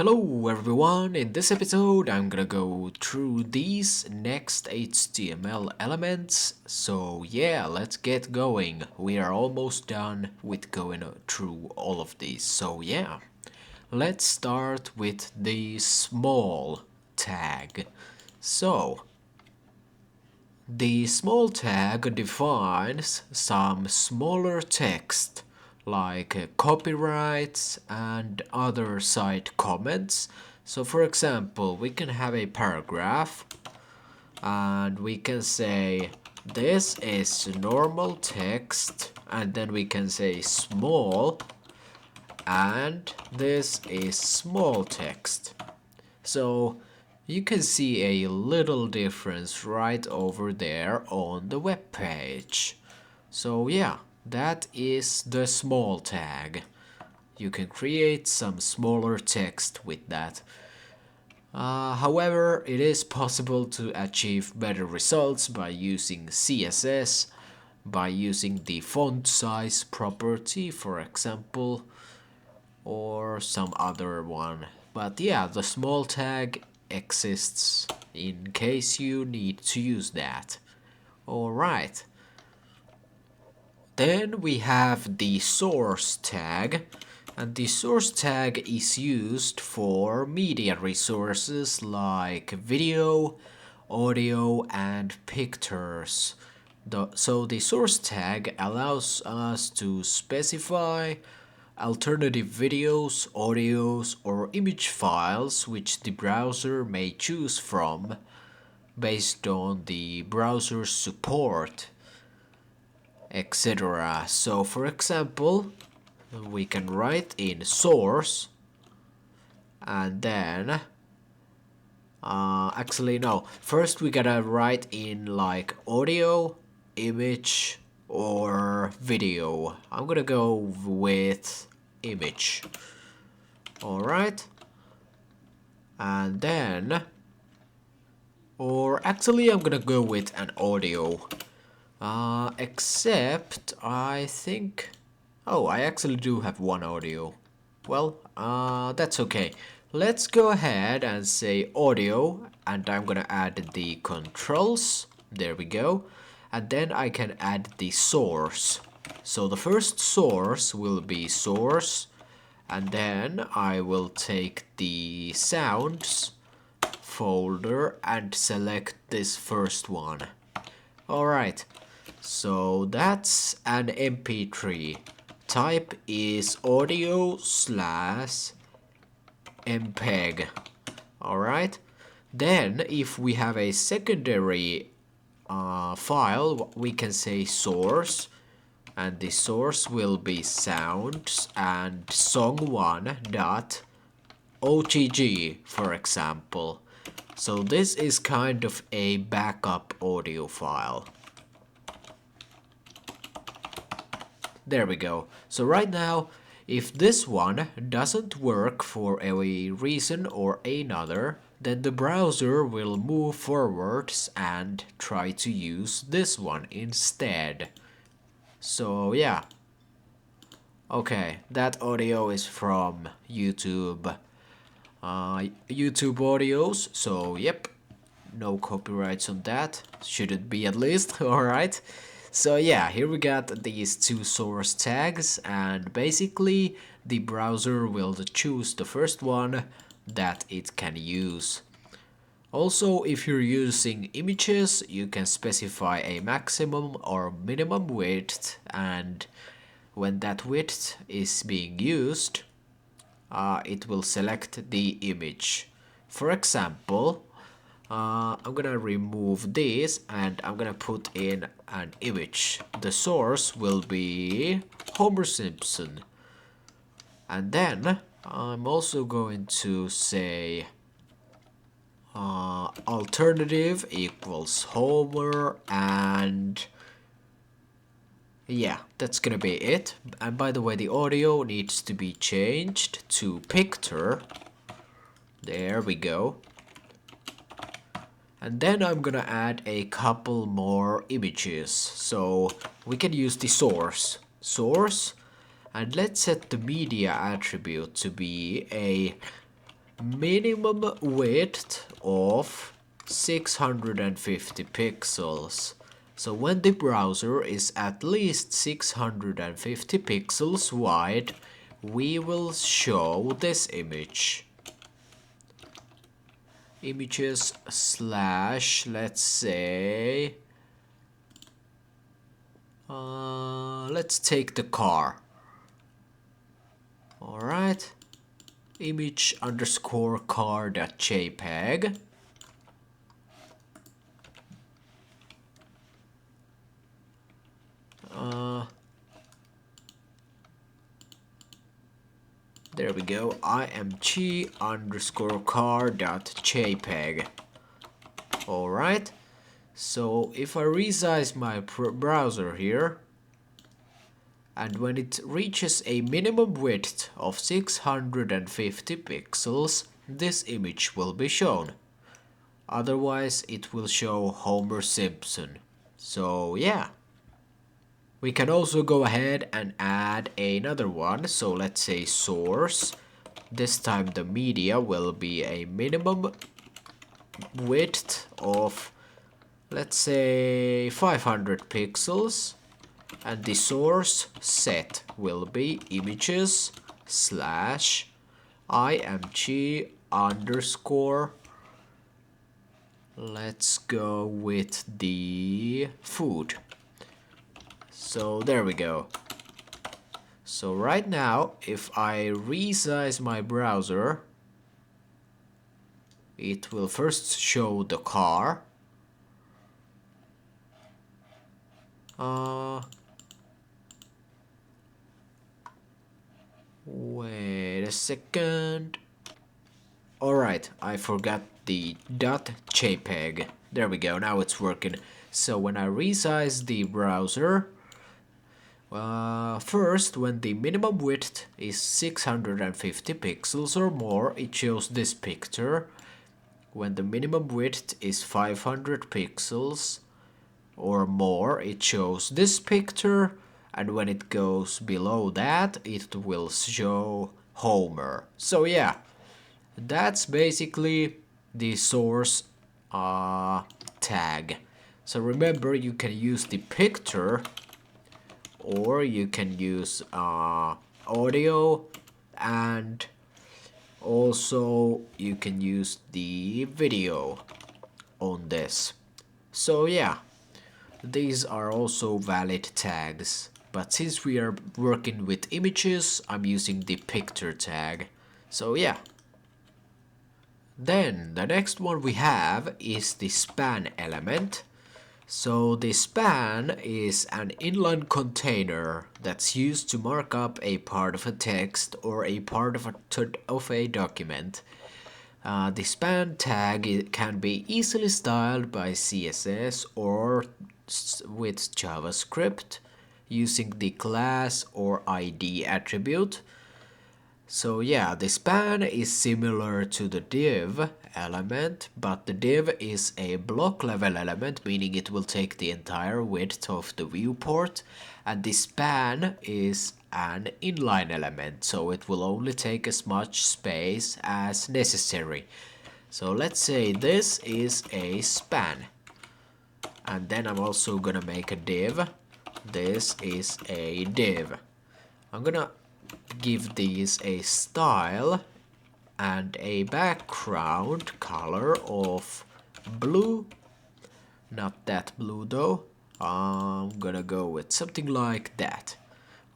Hello everyone, in this episode I'm gonna go through these next HTML elements. So yeah, let's get going. We are almost done with going through all of these. So yeah, let's start with the small tag. So the small tag defines some smaller text like copyrights and other site comments. So for example, we can have a paragraph and we can say this is normal text, and then we can say small, and this is small text. So you can see a little difference right over there on the web page. So yeah, that is the small tag. You can create some smaller text with that. However, it is possible to achieve better results by using CSS, by using the font size property, for example, or some other one. But yeah, the small tag exists in case you need to use that. Alright. Then we have the source tag, and the source tag is used for media resources like video, audio, and pictures. So the source tag allows us to specify alternative videos, audios, or image files which the browser may choose from based on the browser's support, etc. So for example, we can write in source and then actually no, first we gotta write in like audio, image, or video. I'm gonna go with image. Alright, and then, or actually I'm gonna go with an audio. Except I think, oh, I actually do have one audio. Well, that's okay. Let's go ahead and say audio, and I'm gonna add the controls. There we go. And then I can add the source. So the first source will be source, and then I will take the sounds folder and select this first one. Alright, so that's an MP3. Type is audio slash MPEG. Alright, then if we have a secondary file, we can say source, and the source will be sounds and song1.otg, for example. So this is kind of a backup audio file. There we go. So right now, if this one doesn't work for a reason or another, then the browser will move forwards and try to use this one instead. So yeah. Okay, that audio is from YouTube. YouTube audios, so yep, no copyrights on that. Shouldn't be at least, alright. So yeah, here we got these two source tags, and basically the browser will choose the first one that it can use. Also, if you're using images, you can specify a maximum or minimum width, and when that width is being used, it will select the image. For example, I'm gonna remove this and I'm gonna put in an image. The source will be Homer Simpson. And then I'm also going to say alternative equals Homer, and yeah, that's gonna be it. And by the way, the audio needs to be changed to picture. There we go. And then I'm gonna add a couple more images. So we can use the source. And let's set the media attribute to be a minimum width of 650 pixels. So when the browser is at least 650 pixels wide, we will show this image. Images slash, let's say, let's take the car. Alright, image underscore car.jpg. There we go, img underscore car.jpg. Alright, so if I resize my browser here, and when it reaches a minimum width of 650 pixels, this image will be shown. Otherwise, it will show Homer Simpson. So yeah. We can also go ahead and add another one. So let's say source. This time the media will be a minimum width of, let's say, 500 pixels. And the source set will be images slash img underscore, let's go with the food. So there we go. So right now, if I resize my browser, it will first show the car. Wait a second. Alright, I forgot the .jpg. There we go, now it's working. So when I resize the browser, first, when the minimum width is 650 pixels or more, it shows this picture. When the minimum width is 500 pixels or more, it shows this picture. And when it goes below that, it will show Homer. So yeah, that's basically the source tag. So remember, you can use the picture, or you can use audio, and also you can use the video on this. So yeah, these are also valid tags, but since we are working with images, I'm using the picture tag. So yeah. Then the next one we have is the span element. So the span is an inline container that's used to mark up a part of a text or a part of a document. The span tag can be easily styled by CSS or with JavaScript using the class or ID attribute. So yeah, the span is similar to the div element, but the div is a block level element, meaning it will take the entire width of the viewport, and the span is an inline element, so it will only take as much space as necessary. So let's say this is a span, and then I'm also gonna make a div. This is a div. I'm gonna give these a style and a background color of blue. Not that blue though. I'm gonna go with something like that.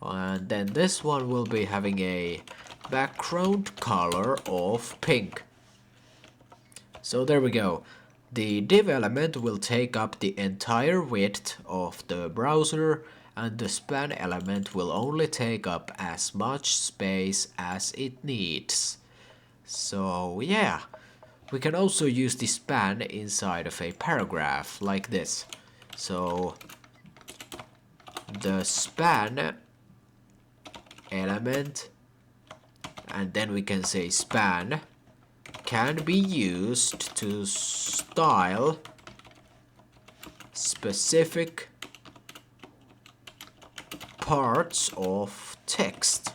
And then this one will be having a background color of pink. So there we go. The div element will take up the entire width of the browser, and the span element will only take up as much space as it needs. So yeah, we can also use the span inside of a paragraph like this. So the span element, and then we can say span, can be used to style specific parts of text.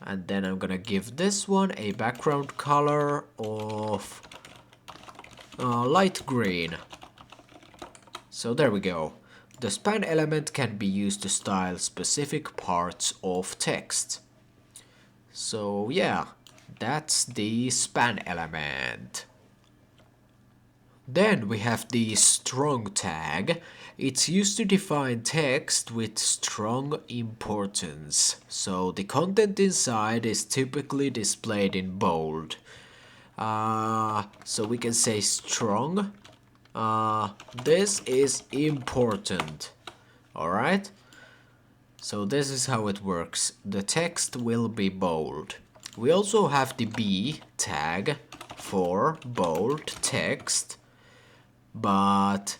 And then I'm gonna give this one a background color of light green. So there we go. The span element can be used to style specific parts of text. So yeah, that's the span element. Then we have the strong tag. It's used to define text with strong importance. So the content inside is typically displayed in bold. So we can say strong. This is important. Alright? So this is how it works. The text will be bold. We also have the B tag for bold text, but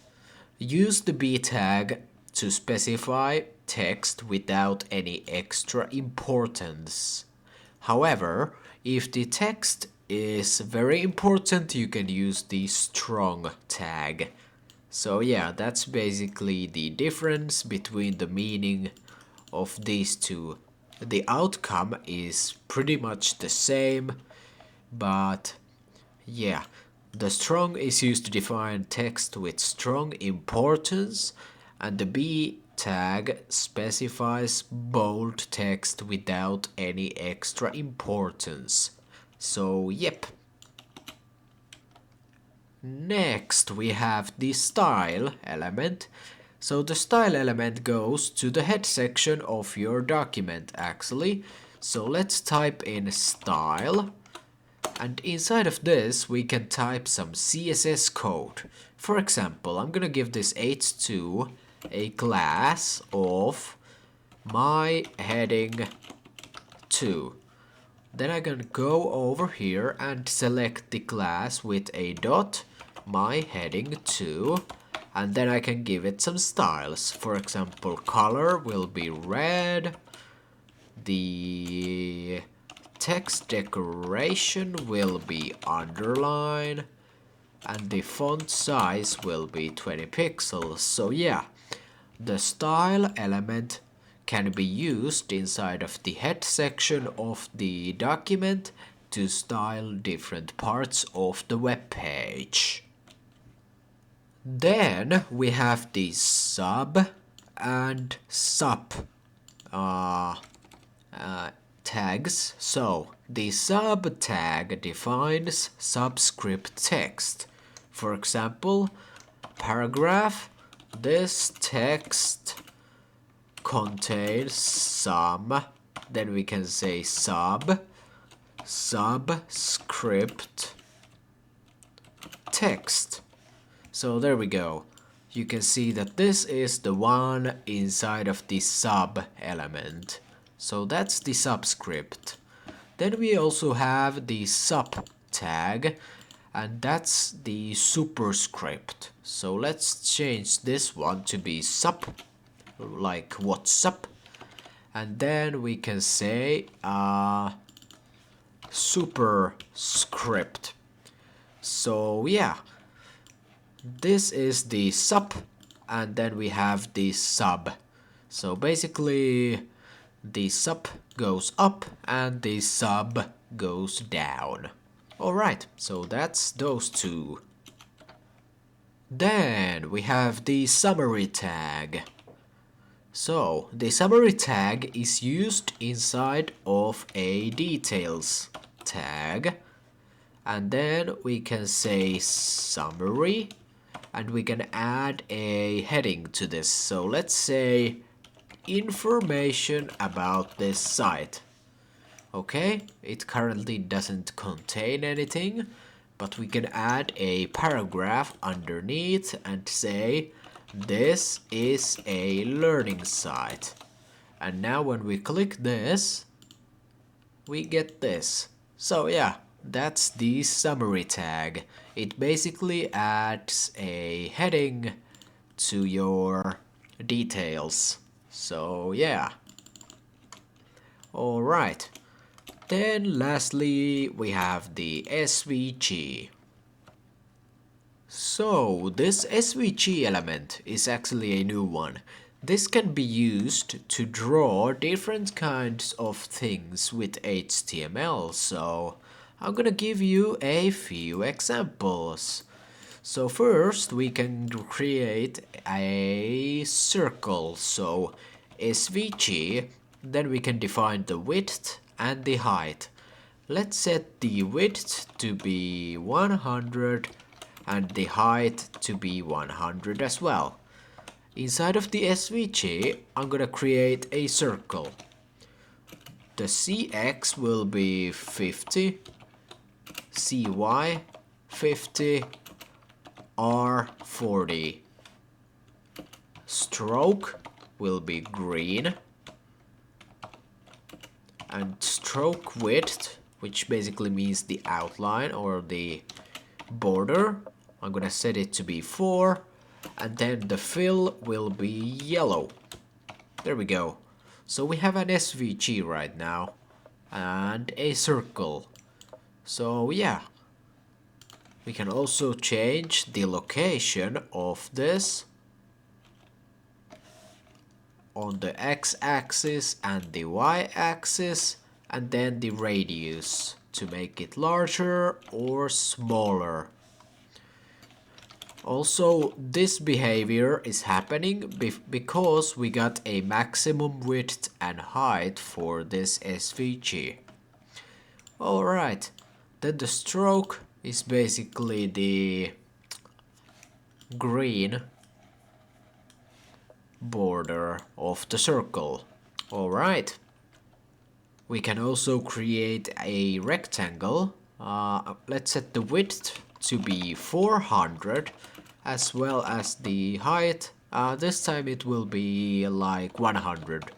use the B tag to specify text without any extra importance. However, if the text is very important, you can use the strong tag. So yeah, that's basically the difference between the meaning of these two. The outcome is pretty much the same, but yeah, the strong is used to define text with strong importance, and the B tag specifies bold text without any extra importance. So yep. Next we have the style element. So the style element goes to the head section of your document actually. So let's type in style. And inside of this we can type some CSS code. For example, I'm gonna give this h2 a class of my heading 2. Then I can go over here and select the class with a dot my heading 2, and then I can give it some styles. For example, color will be red, the text decoration will be underline, and the font size will be 20 pixels. So yeah, the style element can be used inside of the head section of the document to style different parts of the web page. Then we have the sub and sub tags. So the sub tag defines subscript text. For example, paragraph, this text contains some, then we can say subscript text. So there we go. You can see that this is the one inside of the sub element. So that's the subscript. Then we also have the sub tag, and that's the superscript. So let's change this one to be sub, like what's up. And then we can say superscript. So yeah, this is the sub, and then we have the sub. So basically the sub goes up and the sub goes down. Alright, so that's those two. Then we have the summary tag. So the summary tag is used inside of a details tag, and then we can say summary, and we can add a heading to this. So let's say information about this site. Okay, it currently doesn't contain anything, but we can add a paragraph underneath and say this is a learning site. And now when we click this, we get this. So yeah, that's the summary tag. It basically adds a heading to your details. So yeah. Alright. Then lastly we have the SVG. So this SVG element is actually a new one. This can be used to draw different kinds of things with HTML, so I'm gonna give you a few examples. So first we can create a circle, so SVG, then we can define the width and the height. Let's set the width to be 100 and the height to be 100 as well. Inside of the SVG, I'm gonna create a circle. The CX will be 50, CY 50, R 40. Stroke will be green. And stroke width, which basically means the outline or the border, I'm gonna set it to be 4. And then the fill will be yellow. There we go. So we have an SVG right now and a circle. So yeah, we can also change the location of this on the x-axis and the y-axis, and then the radius to make it larger or smaller. Also, this behavior is happening because we got a maximum width and height for this SVG. Alright, then the stroke is basically the green border of the circle. Alright, we can also create a rectangle. Let's set the width to be 400 as well as the height. This time it will be like 100.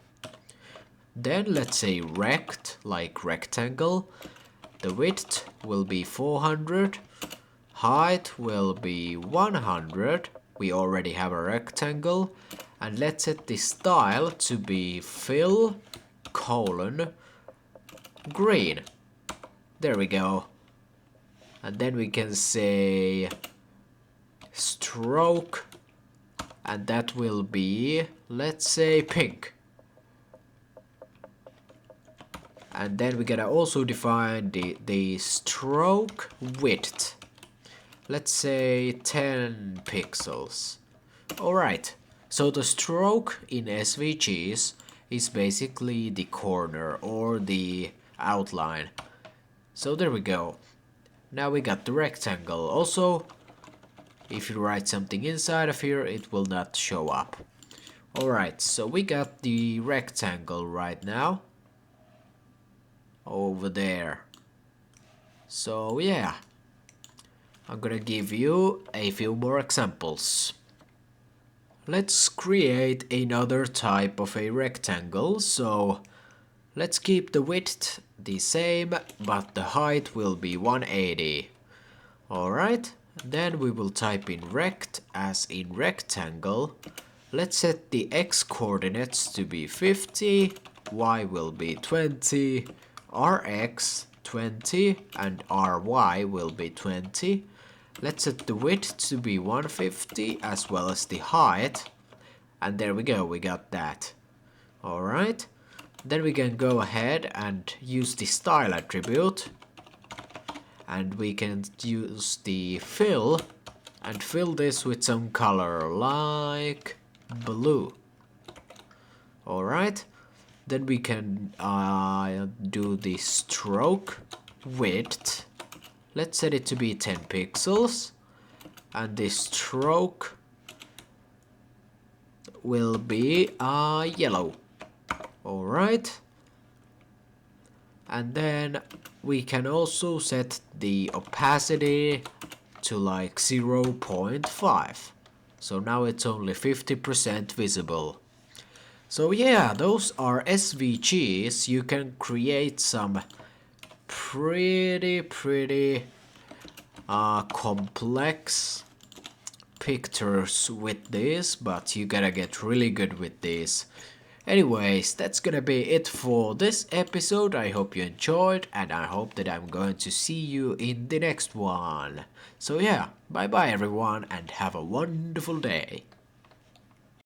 Then let's say rect, like rectangle. The width will be 400, height will be 100. We already have a rectangle. And let's set the style to be fill colon green. There we go. And then we can say stroke, and that will be, let's say, pink. And then we're gonna also define the stroke width. Let's say 10 pixels. Alright, so the stroke in SVGs is basically the corner or the outline. So there we go. Now we got the rectangle. Also, if you write something inside of here, it will not show up. Alright, so we got the rectangle right now. Over there. So yeah, I'm gonna give you a few more examples. Let's create another type of a rectangle. So let's keep the width the same, but the height will be 180. Alright, then we will type in rect as in rectangle. Let's set the x coordinates to be 50, y will be 20, rx 20 and ry will be 20. Let's set the width to be 150 as well as the height. And there we go, we got that. Alright, then we can go ahead and use the style attribute. And we can use the fill and fill this with some color like blue. Alright, then we can do the stroke width. Let's set it to be 10 pixels. And the stroke will be yellow. Alright. And then we can also set the opacity to like 0.5. So now it's only 50% visible. So yeah, those are SVGs. You can create some pretty complex pictures with this, but you gotta get really good with this. Anyways, that's gonna be it for this episode. I hope you enjoyed, and I hope that I'm going to see you in the next one. So yeah, bye bye everyone, and have a wonderful day.